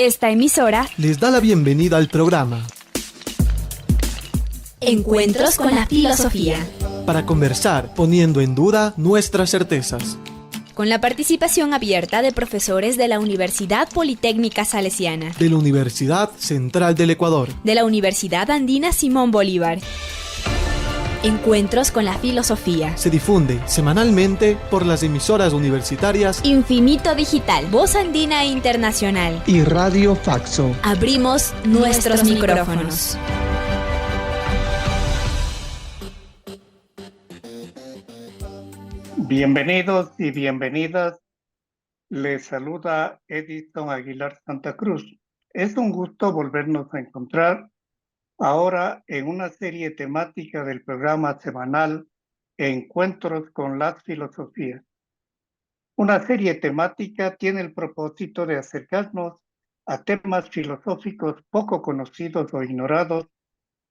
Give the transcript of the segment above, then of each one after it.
Esta emisora les da la bienvenida al programa Encuentros con la Filosofía, para conversar poniendo en duda nuestras certezas, con la participación abierta de profesores de la Universidad Politécnica Salesiana, de la Universidad Central del Ecuador, de la Universidad Andina Simón Bolívar. Encuentros con la Filosofía. Se difunde semanalmente por las emisoras universitarias Infinito Digital, Voz Andina Internacional y Radio Faxo. Abrimos nuestros micrófonos. Bienvenidos y bienvenidas. Les saluda Edison Aguilar Santa Cruz. Es un gusto volvernos a encontrar ahora en una serie temática del programa semanal Encuentros con las Filosofías. Una serie temática tiene el propósito de acercarnos a temas filosóficos poco conocidos o ignorados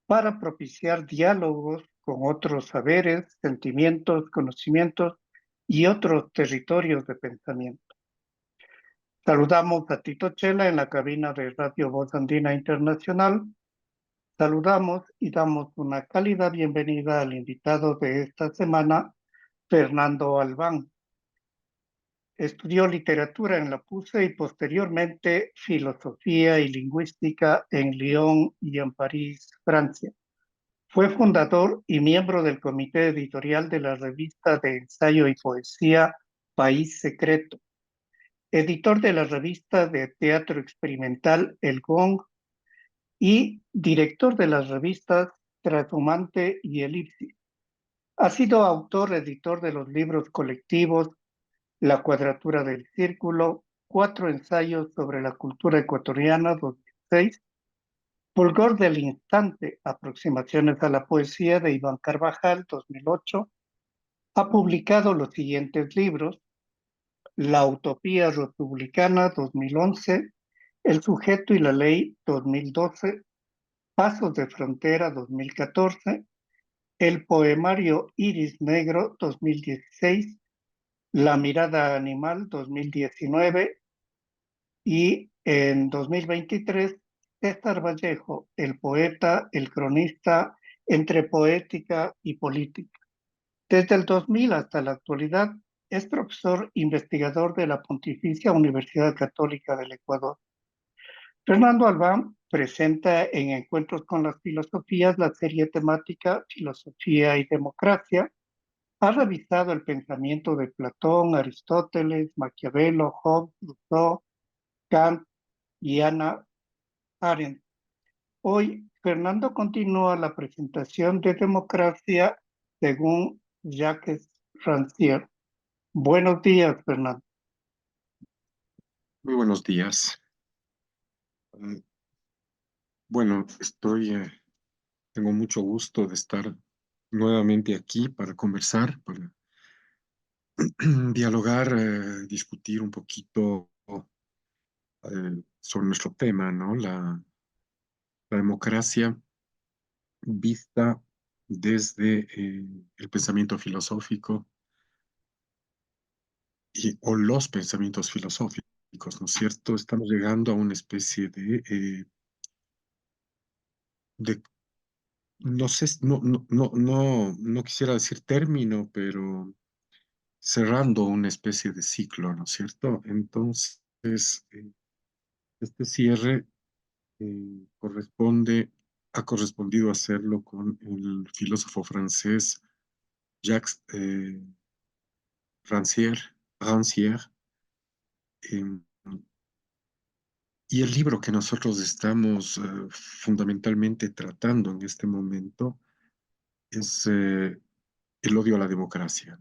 para propiciar diálogos con otros saberes, sentimientos, conocimientos y otros territorios de pensamiento. Saludamos a Tito Chela en la cabina de Radio Voz Andina Internacional. Saludamos y damos una cálida bienvenida al invitado de esta semana, Fernando Albán. Estudió literatura en la PUCE y posteriormente filosofía y lingüística en Lyon y en París, Francia. Fue fundador y miembro del comité editorial de la revista de ensayo y poesía País Secreto, editor de la revista de teatro experimental El Gong y director de las revistas Trashumante y Elipsis. Ha sido autor-editor de los libros colectivos La Cuadratura del Círculo, 4 ensayos sobre la cultura ecuatoriana, 2006, Fulgor del Instante, Aproximaciones a la Poesía de Iván Carvajal, 2008. Ha publicado los siguientes libros: La Utopía Republicana, 2011, El Sujeto y la Ley, 2012, Pasos de Frontera, 2014, El Poemario Iris Negro, 2016, La Mirada Animal, 2019, y en 2023, César Vallejo, el poeta, el cronista, entre poética y política. Desde el 2000 hasta la actualidad, es profesor investigador de la Pontificia Universidad Católica del Ecuador. Fernando Albán presenta en Encuentros con las Filosofías la serie temática Filosofía y Democracia. Ha revisado el pensamiento de Platón, Aristóteles, Maquiavelo, Hobbes, Rousseau, Kant y Hannah Arendt. Hoy, Fernando continúa la presentación de Democracia según Jacques Rancière. Buenos días, Fernando. Muy buenos días. Bueno, tengo mucho gusto de estar nuevamente aquí para conversar, para dialogar, discutir un poquito sobre nuestro tema, ¿no? La democracia vista desde el pensamiento filosófico o los pensamientos filosóficos, ¿no es cierto? Estamos llegando a una especie de no sé, no quisiera decir término, pero cerrando una especie de ciclo, ¿no es cierto? Entonces, este cierre ha correspondido hacerlo con el filósofo francés Jacques Rancière, em, y el libro que nosotros estamos fundamentalmente tratando en este momento es El odio a la democracia.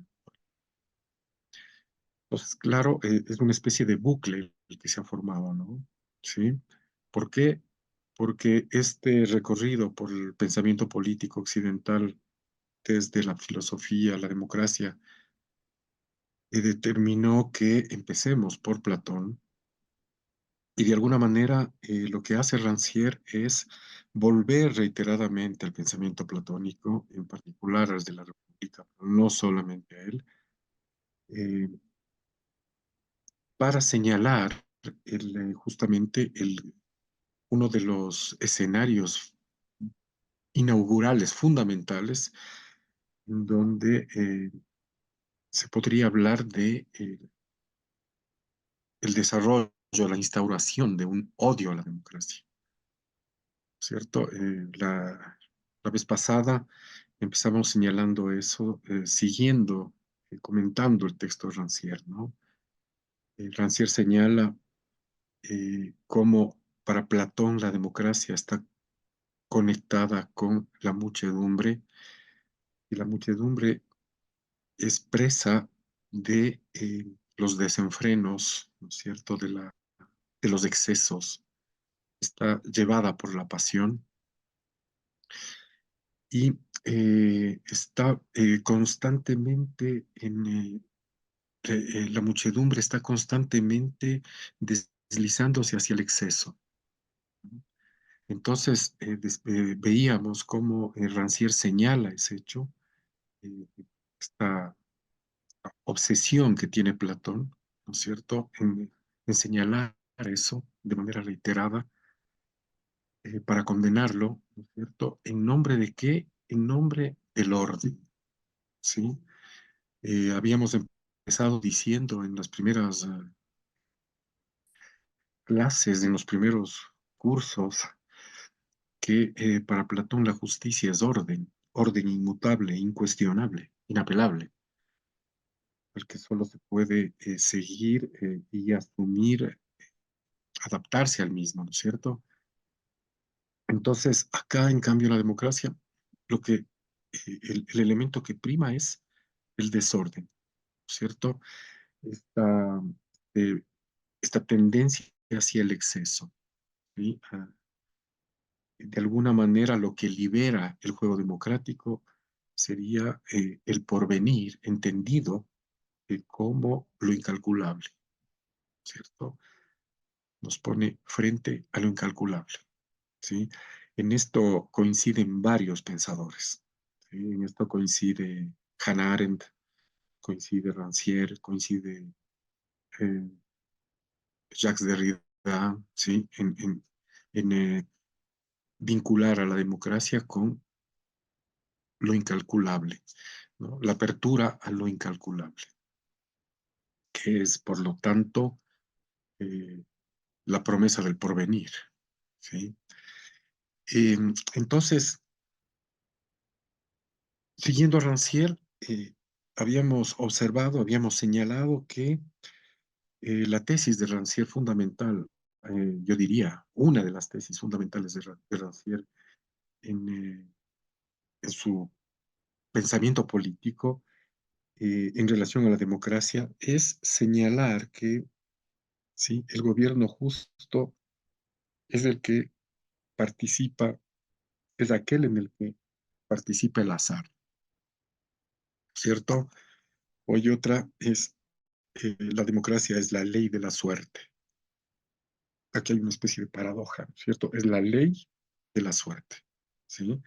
Entonces, claro, es una especie de bucle el que se ha formado, ¿no? ¿Sí? ¿Por qué? Porque este recorrido por el pensamiento político occidental desde la filosofía, la democracia, determinó que empecemos por Platón y de alguna manera lo que hace Rancière es volver reiteradamente al pensamiento platónico, en particular al de la República, pero no solamente a él, eh, para señalar justamente uno de los escenarios inaugurales, fundamentales, en donde se podría hablar de el desarrollo, la instauración de un odio a la democracia, ¿cierto? La vez pasada empezamos señalando eso, siguiendo, comentando el texto de Rancière, ¿no? Rancière señala cómo para Platón la democracia está conectada con la muchedumbre, y la muchedumbre es presa de los desenfrenos, ¿no es cierto?, de los excesos, está llevada por la pasión y está constantemente la muchedumbre está constantemente deslizándose hacia el exceso. Entonces, veíamos cómo Rancière señala ese hecho, eh, esta obsesión que tiene Platón, ¿no es cierto?, en señalar eso de manera reiterada para condenarlo, ¿no es cierto?, ¿en nombre de qué? En nombre del orden, ¿sí? Habíamos empezado diciendo en las primeras clases, en los primeros cursos, que para Platón la justicia es orden, orden inmutable, incuestionable, inapelable, el que solo se puede seguir y asumir, adaptarse al mismo, ¿no es cierto? Entonces, acá, en cambio, la democracia, el elemento que prima es el desorden, ¿no es cierto? Esta, eh, esta tendencia hacia el exceso, ¿sí? De alguna manera, lo que libera el juego democrático sería el porvenir, entendido como lo incalculable, ¿cierto? Nos pone frente a lo incalculable, ¿sí? En esto coinciden varios pensadores, ¿sí? En esto coincide Hannah Arendt, coincide Rancière, coincide eh, Jacques Derrida, ¿sí? En vincular a la democracia con lo incalculable, ¿no? La apertura a lo incalculable, que es, por lo tanto, eh, la promesa del porvenir, ¿sí? Entonces, siguiendo a Rancière, habíamos observado, habíamos señalado que la tesis de Rancière fundamental, yo diría, una de las tesis fundamentales de Rancière en su pensamiento político en relación a la democracia es señalar que ¿sí? El gobierno justo es el que participa, es aquel en el que participa el azar, ¿cierto? Hoy otra es, la democracia es la ley de la suerte. Aquí hay una especie de paradoja, ¿cierto? Es la ley de la suerte, ¿sí?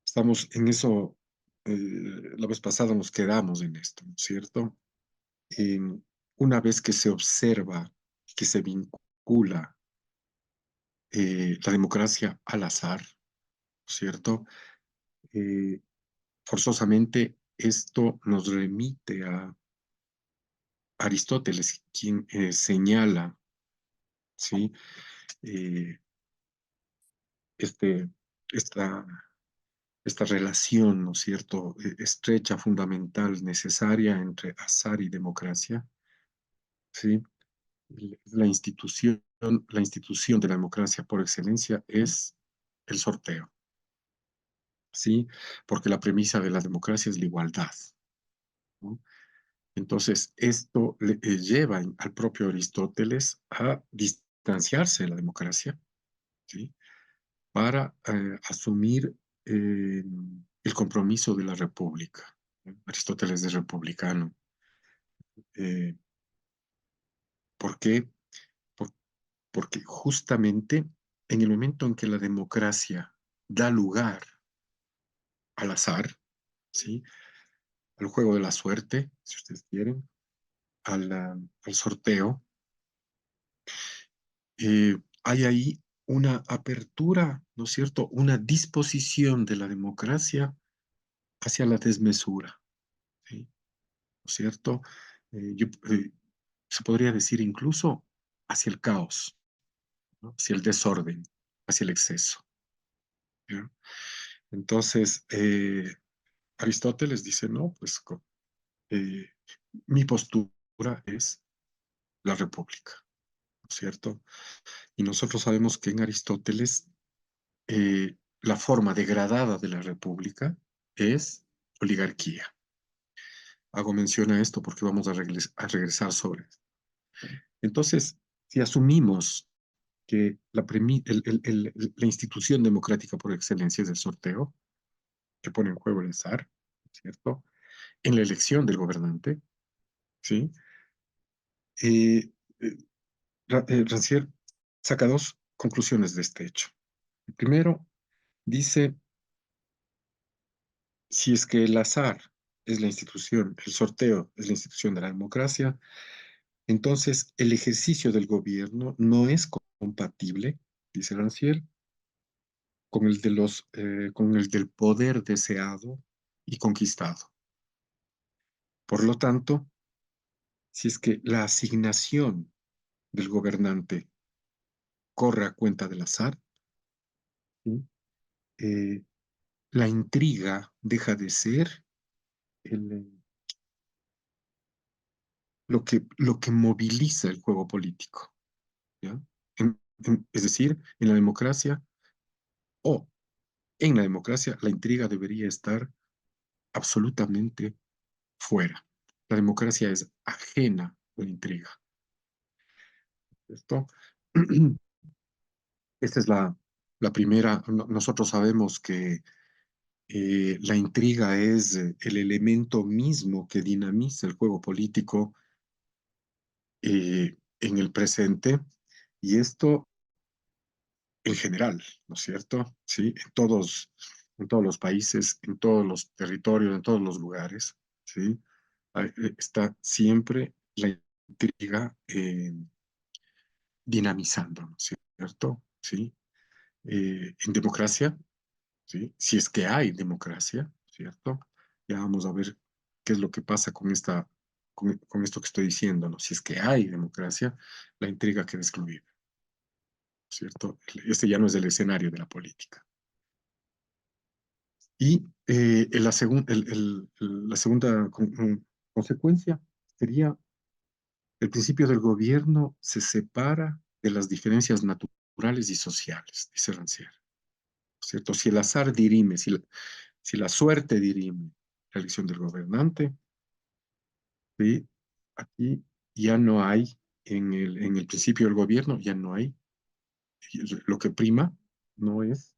Estamos en eso, la vez pasada nos quedamos en esto, ¿cierto? Una vez que se observa, que se vincula la democracia al azar, ¿cierto? Eh, Forzosamente esto nos remite a Aristóteles, quien señala, ¿sí? Eh, este, esta, esta relación, ¿no es cierto?, estrecha, fundamental, necesaria entre azar y democracia, ¿sí? La institución de la democracia por excelencia es el sorteo, ¿sí? Porque la premisa de la democracia es la igualdad, ¿no? Entonces, esto lleva al propio Aristóteles a distanciarse de la democracia, ¿sí? Para asumir el compromiso de la república, ¿no? Aristóteles es republicano. Eh, ¿Por qué? Por- Porque justamente en el momento en que la democracia da lugar al azar, ¿sí? Al juego de la suerte, si ustedes quieren, al sorteo, hay ahí una apertura, ¿no es cierto? Una disposición de la democracia hacia la desmesura, ¿sí? ¿No es cierto? Se podría decir incluso hacia el caos, ¿no? Hacia el desorden, hacia el exceso, ¿ya? Entonces, Aristóteles dice, no, pues eh, mi postura es la república, ¿no es cierto? Y nosotros sabemos que en Aristóteles la forma degradada de la república es oligarquía. Hago mención a esto porque vamos a regresar sobre esto. Entonces, si asumimos que la institución democrática por excelencia es el sorteo, que pone en juego el azar, ¿cierto? En la elección del gobernante, ¿sí? Eh, eh, Rancière saca dos conclusiones de este hecho. El primero dice, si es que el azar es la institución, el sorteo es la institución de la democracia, entonces el ejercicio del gobierno no es compatible, dice Rancière, con el del poder deseado y conquistado. Por lo tanto, si es que la asignación del gobernante corre a cuenta del azar, ¿sí? eh, la intriga deja de ser el, lo que moviliza el juego político, ¿ya? Es decir, en la democracia, o en la democracia, la intriga debería estar absolutamente fuera. La democracia es ajena a la intriga. ¿Esto? Esta es la primera. Nosotros sabemos que la intriga es el elemento mismo que dinamiza el juego político en el presente, y esto en general, ¿no es cierto? Sí, en todos los países, en todos los territorios, en todos los lugares, ¿sí? Está siempre la intriga dinamizando, ¿no es cierto? ¿Sí? En democracia, ¿sí? Si es que hay democracia, ¿cierto? Ya vamos a ver qué es lo que pasa con esto que estoy diciendo, ¿no? Si es que hay democracia, la intriga queda excluida, ¿cierto? Este ya no es el escenario de la política. Y la segunda consecuencia sería el principio del gobierno se separa de las diferencias naturales y sociales, dice Rancière, ¿cierto? Si el azar dirime, si la suerte dirime la elección del gobernante, ¿sí? Aquí ya no hay, en el principio del gobierno, ya no hay, lo que prima no es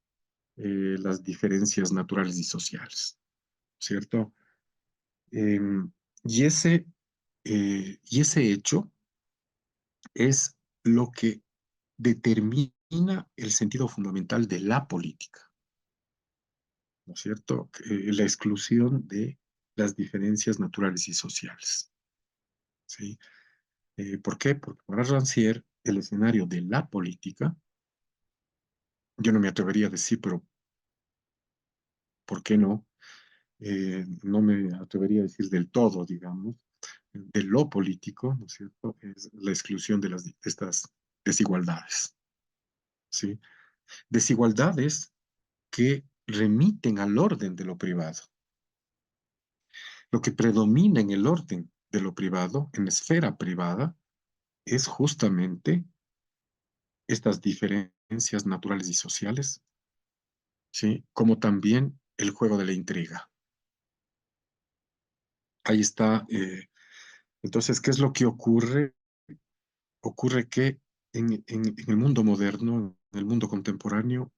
las diferencias naturales y sociales, ¿cierto? Em, y ese hecho es lo que determina el sentido fundamental de la política, ¿no es cierto? La exclusión de las diferencias naturales y sociales, ¿sí? ¿Por qué? Porque para Rancière, el escenario de la política, yo no me atrevería a decir, pero ¿por qué no? No me atrevería a decir del todo, digamos, de lo político, ¿no es cierto? Es la exclusión de estas desigualdades, ¿sí? Desigualdades que remiten al orden de lo privado. Lo que predomina en el orden de lo privado, en la esfera privada, es justamente estas diferencias naturales y sociales, ¿sí? Como también el juego de la intriga. Ahí está. Entonces, ¿qué es lo que ocurre? Ocurre que en el mundo moderno, en el mundo contemporáneo,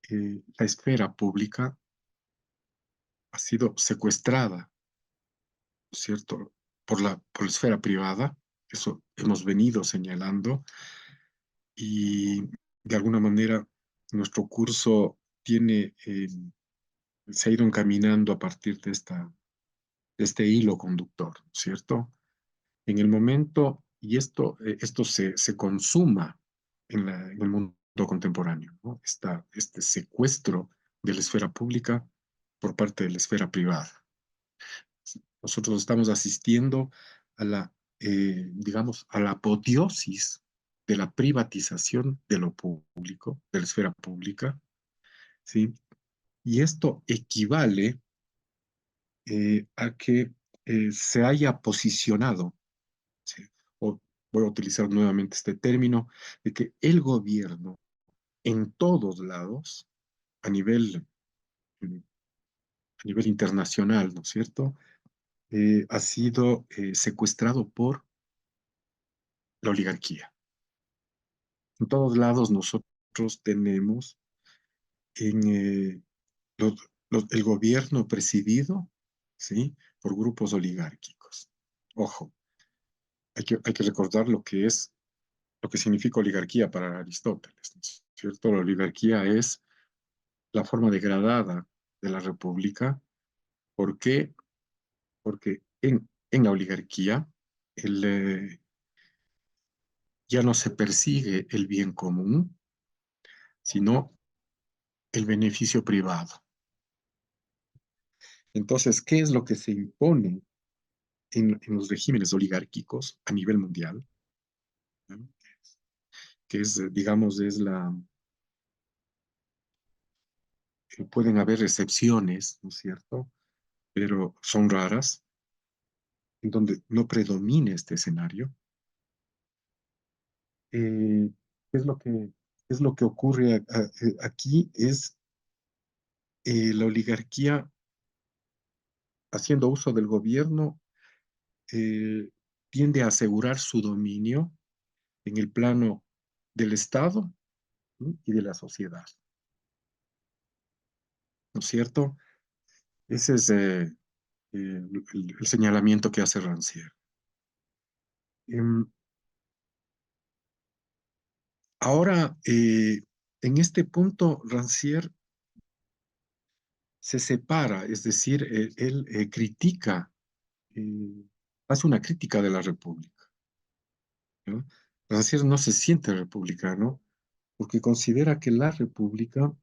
la esfera pública ha sido secuestrada, ¿no es cierto?, por la esfera privada. Eso hemos venido señalando, y de alguna manera nuestro curso se ha ido encaminando a partir de este hilo conductor, ¿cierto? En el momento, y esto se consuma en el mundo contemporáneo, ¿no? Este secuestro de la esfera pública por parte de la esfera privada. Nosotros estamos asistiendo a digamos, a la apoteosis de la privatización de lo público, de la esfera pública, ¿sí? Y esto equivale a que se haya posicionado, ¿sí? O voy a utilizar nuevamente este término, de que el gobierno en todos lados, a nivel, a nivel internacional, ¿no es cierto? Ha sido secuestrado por la oligarquía. En todos lados nosotros tenemos en el gobierno presidido, ¿sí? Por grupos oligárquicos. Ojo, hay que recordar lo que significa oligarquía para Aristóteles, ¿no es cierto? La oligarquía es la forma degradada de la república. ¿Por qué? Porque en la oligarquía ya no se persigue el bien común, sino el beneficio privado. Entonces, ¿qué es lo que se impone en los regímenes oligárquicos a nivel mundial? ¿No? Que es, digamos, pueden haber excepciones, ¿no es cierto? Pero son raras, en donde no predomina este escenario. ¿Qué es lo que ocurre aquí? Es la oligarquía haciendo uso del gobierno eh, tiende a asegurar su dominio en el plano del Estado, ¿sí? Y de la sociedad, ¿no es cierto? Ese es el señalamiento que hace Rancière. Em, Ahora, en este punto, Rancière se separa, es decir, él critica, eh, hace una crítica de la República, ¿no? Rancière no se siente republicano porque considera que la República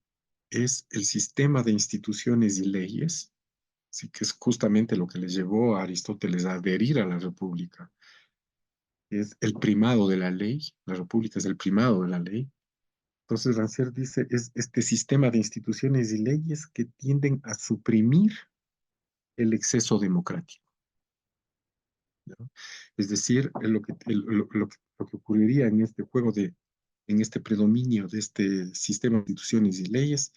es el sistema de instituciones y leyes, sí, que es justamente lo que le llevó a Aristóteles a adherir a la República. Es el primado de la ley, la República es el primado de la ley. Entonces Rancière dice, es este sistema de instituciones y leyes que tienden a suprimir el exceso democrático, ¿no? Es decir, lo que ocurriría en este juego en este predominio de este sistema de instituciones y leyes,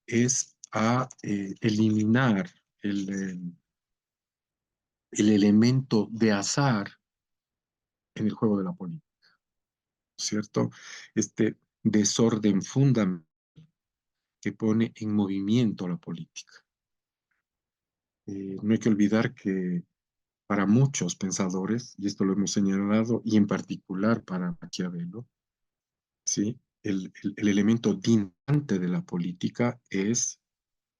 es a eliminar el elemento de azar en el juego de la política, ¿cierto? Este desorden fundamental que pone en movimiento la política. No hay que olvidar que para muchos pensadores, y esto lo hemos señalado, y en particular para Maquiavelo, ¿sí? El elemento dinante de la política es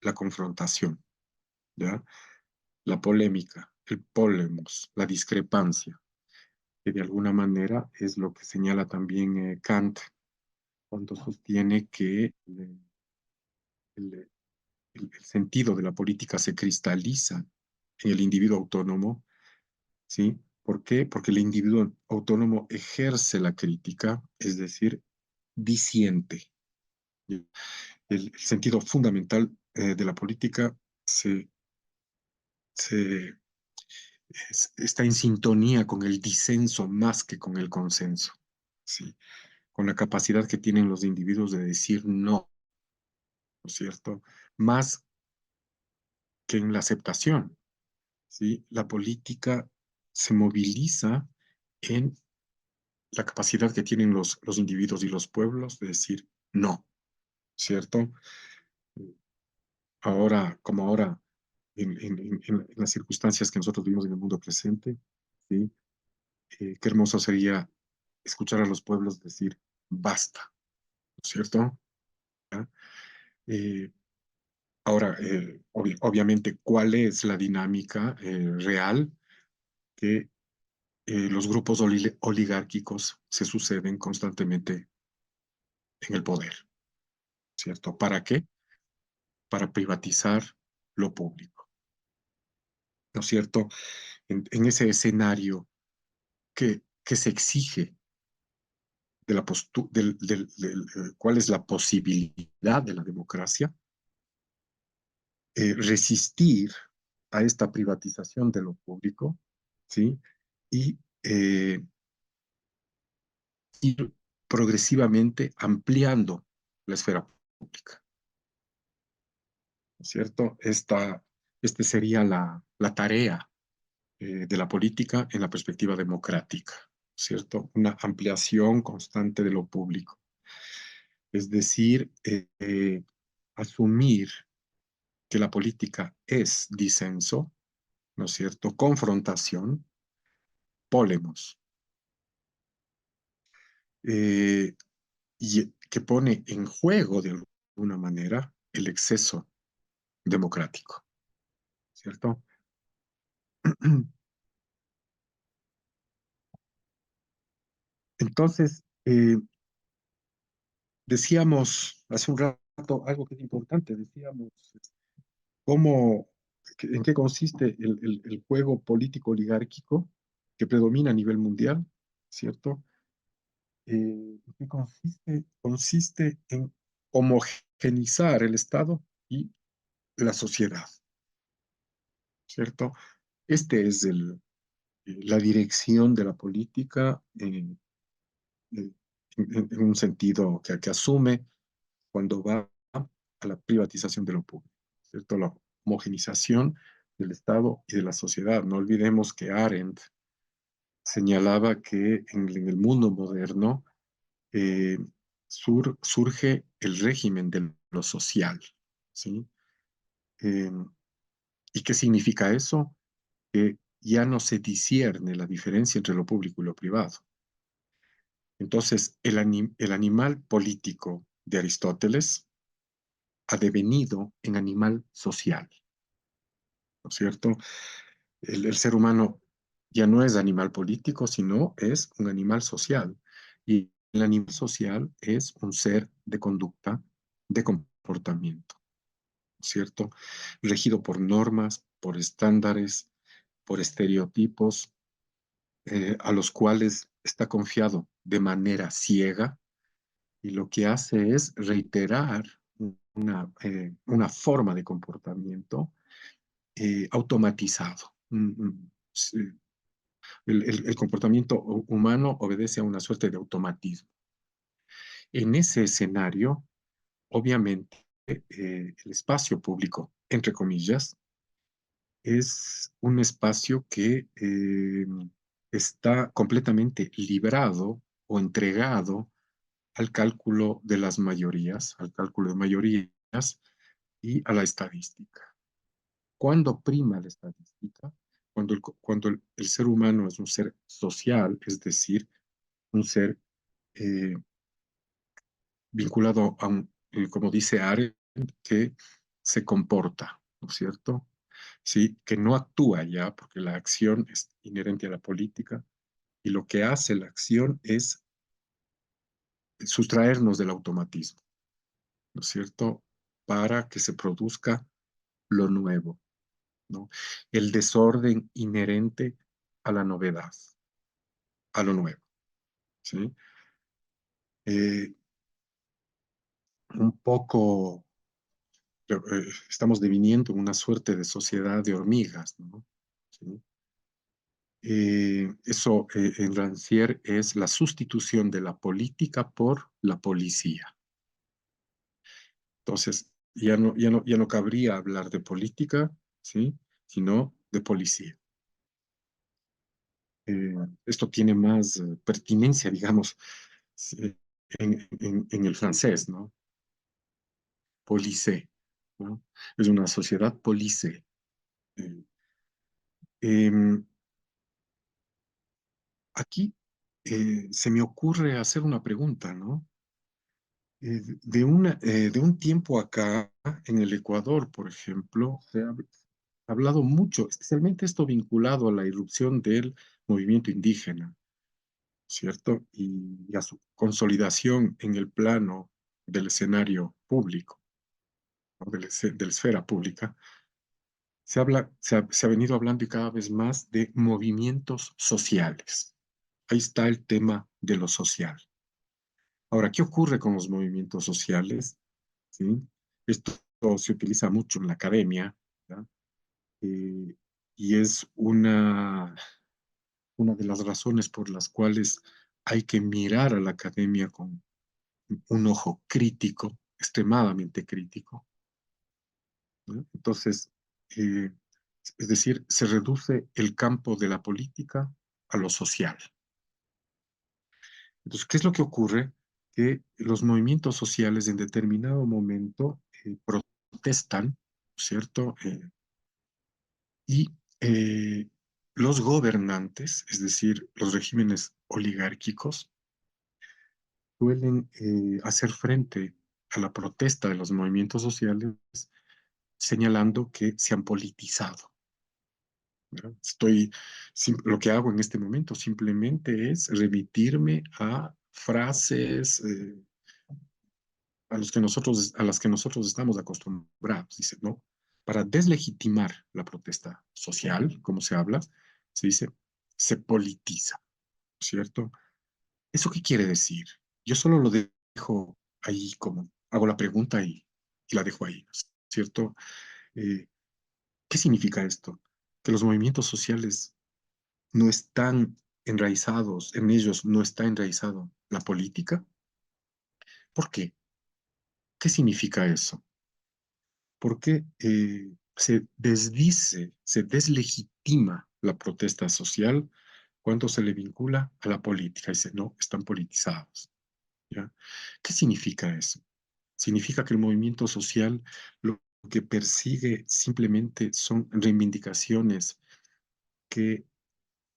la confrontación, ¿ya? La polémica, el polemos, la discrepancia, que de alguna manera es lo que señala también Kant cuando sostiene que el- el sentido de la política se cristaliza en el individuo autónomo, ¿sí? ¿Por qué? Porque el individuo autónomo ejerce la crítica, es decir, disiente. El sentido fundamental de la política se, está en sintonía con el disenso más que con el consenso, ¿sí? Con la capacidad que tienen los individuos de decir no, ¿no es cierto? Más que en la aceptación, ¿sí? La política se moviliza en la capacidad que tienen los individuos y los pueblos de decir no, ¿cierto? Ahora, como ahora, en las circunstancias que nosotros vivimos en el mundo presente, ¿sí? Qué hermoso sería escuchar a los pueblos decir basta, ¿no es cierto? ¿Ya? Eh, Ahora, obviamente, ¿cuál es la dinámica real que los grupos oligárquicos se suceden constantemente en el poder, ¿cierto? ¿Para qué? Para privatizar lo público, ¿no es cierto? En ese escenario que se exige de la cuál es la posibilidad de la democracia, resistir a esta privatización de lo público, ¿sí? Y ir progresivamente ampliando la esfera pública, ¿no es cierto? Esta sería la tarea de la política en la perspectiva democrática, ¿cierto? Una ampliación constante de lo público. Es decir, asumir que la política es disenso, ¿no es cierto? Confrontación, polemos, eh, y que pone en juego de alguna manera el exceso democrático, ¿cierto? Entonces, decíamos hace un rato algo que es importante, decíamos cómo, en qué consiste el juego político oligárquico que predomina a nivel mundial, ¿cierto? ¿Qué consiste? Consiste en homogeneizar el Estado y la sociedad, ¿cierto? Este es la dirección de la política en un sentido que asume cuando va a la privatización de lo público, ¿cierto? La homogenización del Estado y de la sociedad. No olvidemos que Arendt señalaba que en el mundo moderno eh, surge el régimen de lo social, ¿sí? Eh, ¿Y qué significa eso? Que ya no se discierne la diferencia entre lo público y lo privado. Entonces, el animal político de Aristóteles ha devenido en animal social, ¿no es cierto? El ser humano ya no es animal político, sino es un animal social. Y el animal social es un ser de conducta, de comportamiento, ¿cierto? Regido por normas, por estándares, por estereotipos, a los cuales está confiado de manera ciega y lo que hace es reiterar una forma de comportamiento automatizado. Sí. El comportamiento humano obedece a una suerte de automatismo. En ese escenario, obviamente, el espacio público, entre comillas, es un espacio que está completamente librado o entregado al cálculo de las mayorías, al cálculo de mayorías y a la estadística. ¿Cuándo prima la estadística? Cuando el ser humano es un ser social, es decir, un ser eh, vinculado a como dice Arendt, que se comporta, ¿no es cierto? Sí, que no actúa ya, porque la acción es inherente a la política, y lo que hace la acción es sustraernos del automatismo, ¿no es cierto? Para que se produzca lo nuevo, ¿no? El desorden inherente a la novedad, a lo nuevo, ¿sí? Eh, un poco estamos deviniendo en una suerte de sociedad de hormigas, ¿no? ¿Sí? Eso en Rancière es la sustitución de la política por la policía. Entonces, ya no cabría hablar de política, ¿sí? Sino de policía. Esto tiene más pertinencia, digamos, sí, en el francés, ¿no? Policé, ¿no? Es una sociedad policé. Eh, em, Aquí se me ocurre hacer una pregunta, ¿no? De un tiempo acá, en el Ecuador, por ejemplo, se ha hablado mucho, especialmente esto vinculado a la irrupción del movimiento indígena, ¿cierto? Y a su consolidación en el plano del escenario público, ¿no? De la esfera pública, se ha venido hablando y cada vez más de movimientos sociales. Ahí está el tema de lo social. Ahora, ¿qué ocurre con los movimientos sociales? ¿Sí? Esto se utiliza mucho en la academia, ¿ya? Eh, y es una de las razones por las cuales hay que mirar a la academia con un ojo crítico, extremadamente crítico, ¿no? Entonces, eh, es decir, se reduce el campo de la política a lo social. Entonces, ¿qué es lo que ocurre? Que los movimientos sociales en determinado momento protestan, ¿cierto? Y los gobernantes, es decir, los regímenes oligárquicos, suelen hacer frente a la protesta de los movimientos sociales señalando que se han politizado, ¿no? Lo que hago en este momento simplemente es remitirme a frases a las que nosotros estamos acostumbrados. Dice, ¿no? Para deslegitimar la protesta social, como se habla, se dice, se politiza, ¿cierto? ¿Eso qué quiere decir? Yo solo lo dejo ahí como, hago la pregunta y la dejo ahí, ¿cierto? Eh, ¿Qué significa esto? Que los movimientos sociales no están enraizados, en ellos no está enraizado la política. ¿Por qué? ¿Qué significa eso? Porque se desdice, se deslegitima la protesta social cuando se le vincula a la política. Dice, no, están politizados, ¿ya? ¿Qué significa eso? Significa que el movimiento social lo que persigue simplemente son reivindicaciones que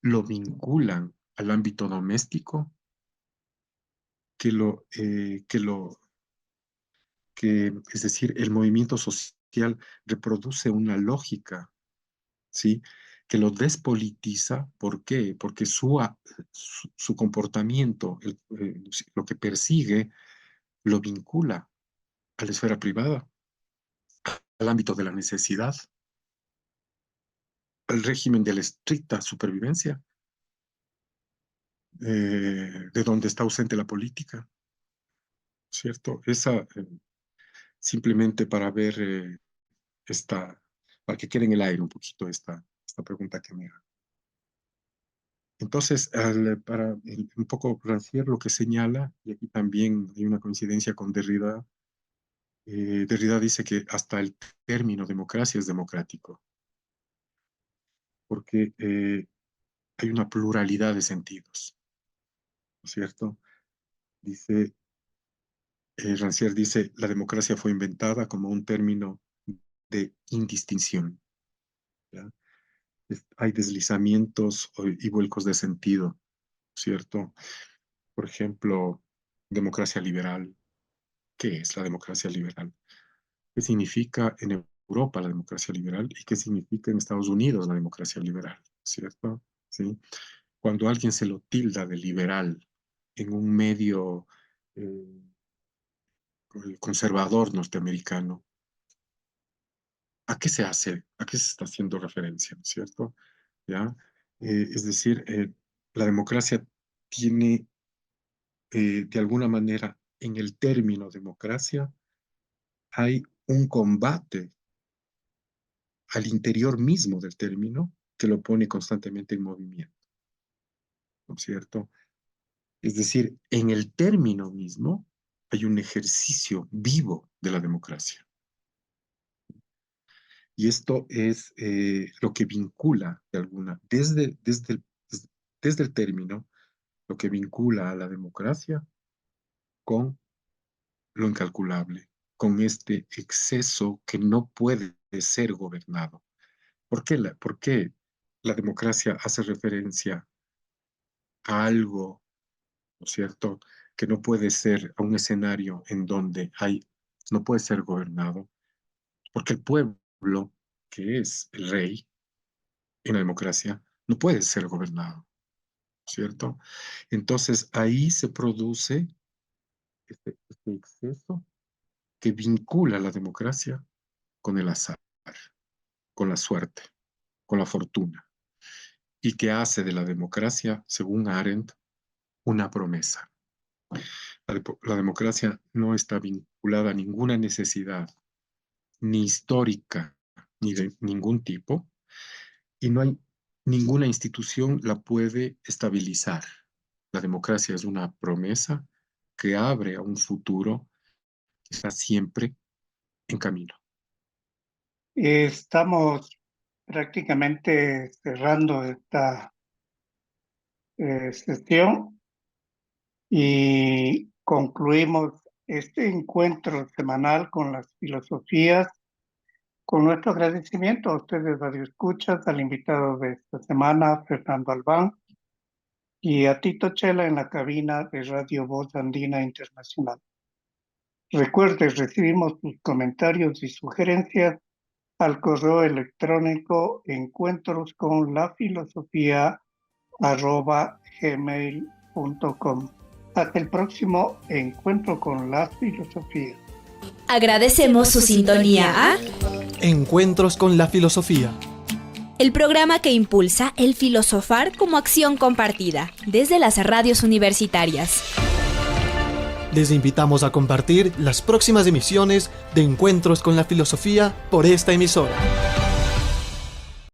lo vinculan al ámbito doméstico, es decir, el movimiento social reproduce una lógica, ¿sí? Que lo despolitiza. ¿Por qué? Porque su comportamiento, lo que persigue, lo vincula a la esfera privada, al ámbito de la necesidad, al régimen de la estricta supervivencia, de donde está ausente la política, ¿cierto? Simplemente para ver para que quede en el aire un poquito esta pregunta que me hago. Entonces, un poco Rancière lo que señala, y aquí también hay una coincidencia con Derrida, Derrida dice que hasta el término democracia es democrático, porque hay una pluralidad de sentidos, ¿no es cierto? Dice, Rancière dice, la democracia fue inventada como un término de indistinción, ¿ya? Hay deslizamientos y vuelcos de sentido, ¿cierto? Por ejemplo, democracia liberal. ¿Qué es la democracia liberal? ¿Qué significa en Europa la democracia liberal y qué significa en Estados Unidos la democracia liberal? ¿Cierto? ¿Sí? Cuando alguien se lo tilda de liberal en un medio conservador norteamericano, ¿a qué se hace? ¿A qué se está haciendo referencia? ¿Cierto? ¿Ya? Es decir, la democracia tiene, de alguna manera, en el término democracia, hay un combate al interior mismo del término que lo pone constantemente en movimiento, ¿no es cierto? Es decir, en el término mismo hay un ejercicio vivo de la democracia. Y esto es lo que vincula desde el término, lo que vincula a la democracia con lo incalculable, con este exceso que no puede ser gobernado. ¿Por qué la democracia hace referencia a algo, ¿no es cierto?, que no puede ser a un escenario en donde no puede ser gobernado? Porque el pueblo, que es el rey en la democracia, no puede ser gobernado, ¿cierto? Entonces ahí se produce este este exceso que vincula la democracia con el azar, con la suerte, con la fortuna, y que hace de la democracia, según Arendt, una promesa. La democracia no está vinculada a ninguna necesidad, ni histórica, ni de ningún tipo, y no hay ninguna institución la puede estabilizar. La democracia es una promesa que abre a un futuro que está siempre en camino. Estamos prácticamente cerrando esta sesión y concluimos este encuentro semanal con las filosofías, con nuestro agradecimiento a ustedes radioescuchas, al invitado de esta semana, Fernando Albán, y a Tito Chela en la cabina de Radio Voz Andina Internacional. Recuerde, recibimos sus comentarios y sugerencias al correo electrónico encuentrosconlafilosofía@gmail.com. Hasta el próximo Encuentro con la Filosofía. Agradecemos su sintonía a Encuentros con la filosofía. el programa que impulsa el filosofar como acción compartida desde las radios universitarias. Les invitamos a compartir las próximas emisiones de Encuentros con la filosofía por esta emisora.